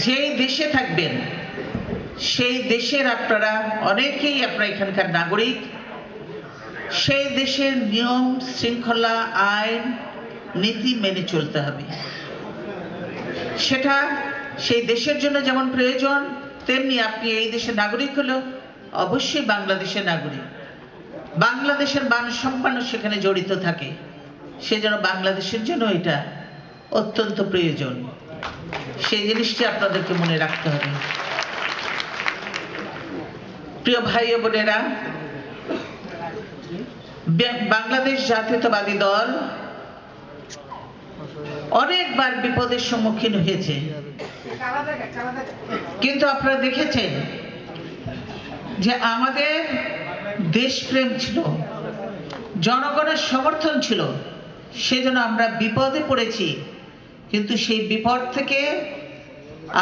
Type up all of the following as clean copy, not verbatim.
যেই দেশে থাকবেন সেই দেশের আপনারা অনেকেই আপনারা এখানকার নাগরিক, সেই দেশের নিয়ম শৃঙ্খলা আইন নীতি মেনে চলতে হবে। সেটা সেই দেশের জন্য যেমন প্রয়োজন, তেমনি আপনি এই দেশের নাগরিক হলেও অবশ্যই বাংলাদেশের নাগরিক। বাংলাদেশের মান সম্মানও সেখানে জড়িত থাকে, সেজন্য বাংলাদেশের জন্য এটা অত্যন্ত প্রয়োজন। সেই জিনিসটি আপনাদেরকে মনে রাখতে হবে। প্রিয় ভাই ও বোনেরা, বাংলাদেশ জাতীয়তাবাদী দল অনেকবার বিপদের সম্মুখীন হয়েছে, কিন্তু আপনারা দেখেছেন যে আমাদের দেশপ্রেম ছিল, জনগণের সমর্থন ছিল, সেজন্য আমরা বিপদে পড়েছি। কিন্তু সেই বিপদ থেকে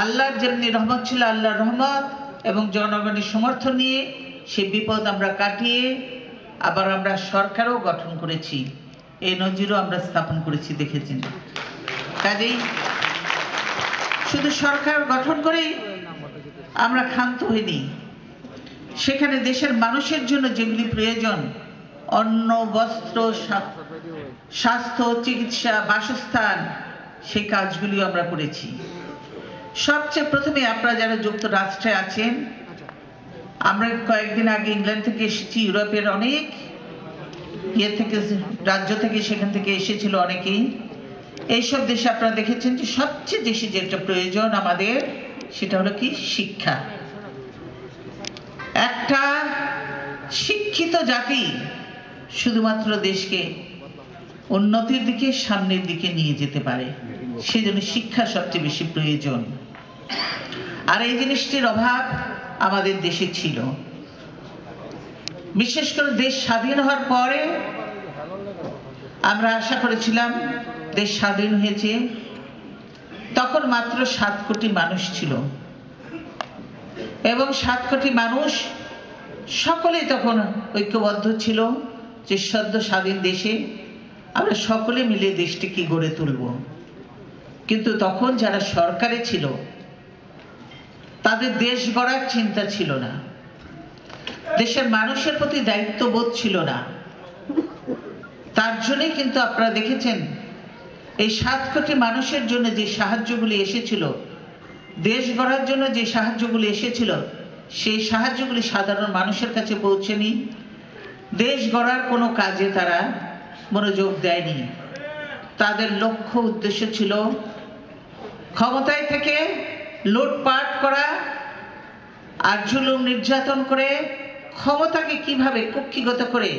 আল্লাহর যেমনি রহমত ছিল, আল্লাহর রহমত এবং জনগণের সমর্থন নিয়ে সেই বিপদ আমরা কাটিয়ে আবার আমরা সরকারও গঠন করেছি, এই নজিরও আমরা স্থাপন করেছি, দেখেছেন। কাজেই শুধু সরকার গঠন করেই আমরা ক্ষান্ত হইনি, সেখানে দেশের মানুষের জন্য যেগুলি প্রয়োজন, অন্ন, বস্ত্র, স্বাস্থ্য, চিকিৎসা, বাসস্থান, সেই কাজগুলিও আমরা করেছি। সবচেয়ে প্রথমে আপনারা যারা যুক্তরাষ্ট্রে আছেন, আমরা কয়েকদিন আগে ইংল্যান্ড থেকে এসেছি, ইউরোপের অনেক রাজ্য থেকে সেখান থেকে এসেছিল অনেকেই। এইসব দেশে আপনারা দেখেছেন যে সবচেয়ে বেশি যেটা প্রয়োজন আমাদের, সেটা হলো কি শিক্ষা। একটা শিক্ষিত জাতি শুধুমাত্র দেশকে উন্নতির দিকে, সামনের দিকে নিয়ে যেতে পারে, সেজন্য শিক্ষা সবচেয়ে বেশি প্রয়োজন। আর এই জিনিসটির অভাব আমাদের দেশে ছিল। বিশেষ করে দেশ স্বাধীন হওয়ার পরে আমরা আশা করেছিলাম, দেশ স্বাধীন হয়েছে, তখন মাত্র 7 কোটি মানুষ ছিল এবং 7 কোটি মানুষ সকলেই তখন ঐক্যবদ্ধ ছিল যে সদ্য স্বাধীন দেশে আমরা সকলে মিলে দেশটিকে গড়ে তুলব। কিন্তু তখন যারা সরকারে ছিল তাদের দেশ গড়ার চিন্তা ছিল না, দেশের মানুষের প্রতি দায়িত্ববোধ ছিল না। তার জন্যই কিন্তু আপনারা দেখেছেন এই 7 কোটি মানুষের জন্য যে সাহায্যগুলি এসেছিল, দেশ গড়ার জন্য যে সাহায্যগুলি এসেছিল, সেই সাহায্যগুলি সাধারণ মানুষের কাছে পৌঁছেনি। দেশ গড়ার কোনো কাজে তারা মনোযোগ দেয়নি। তাদের লক্ষ্য উদ্দেশ্য ছিল ক্ষমতায় থেকে লুটপাট করা আর জুলুম নির্যাতন করে ক্ষমতাকে কিভাবে কুক্ষিগত করে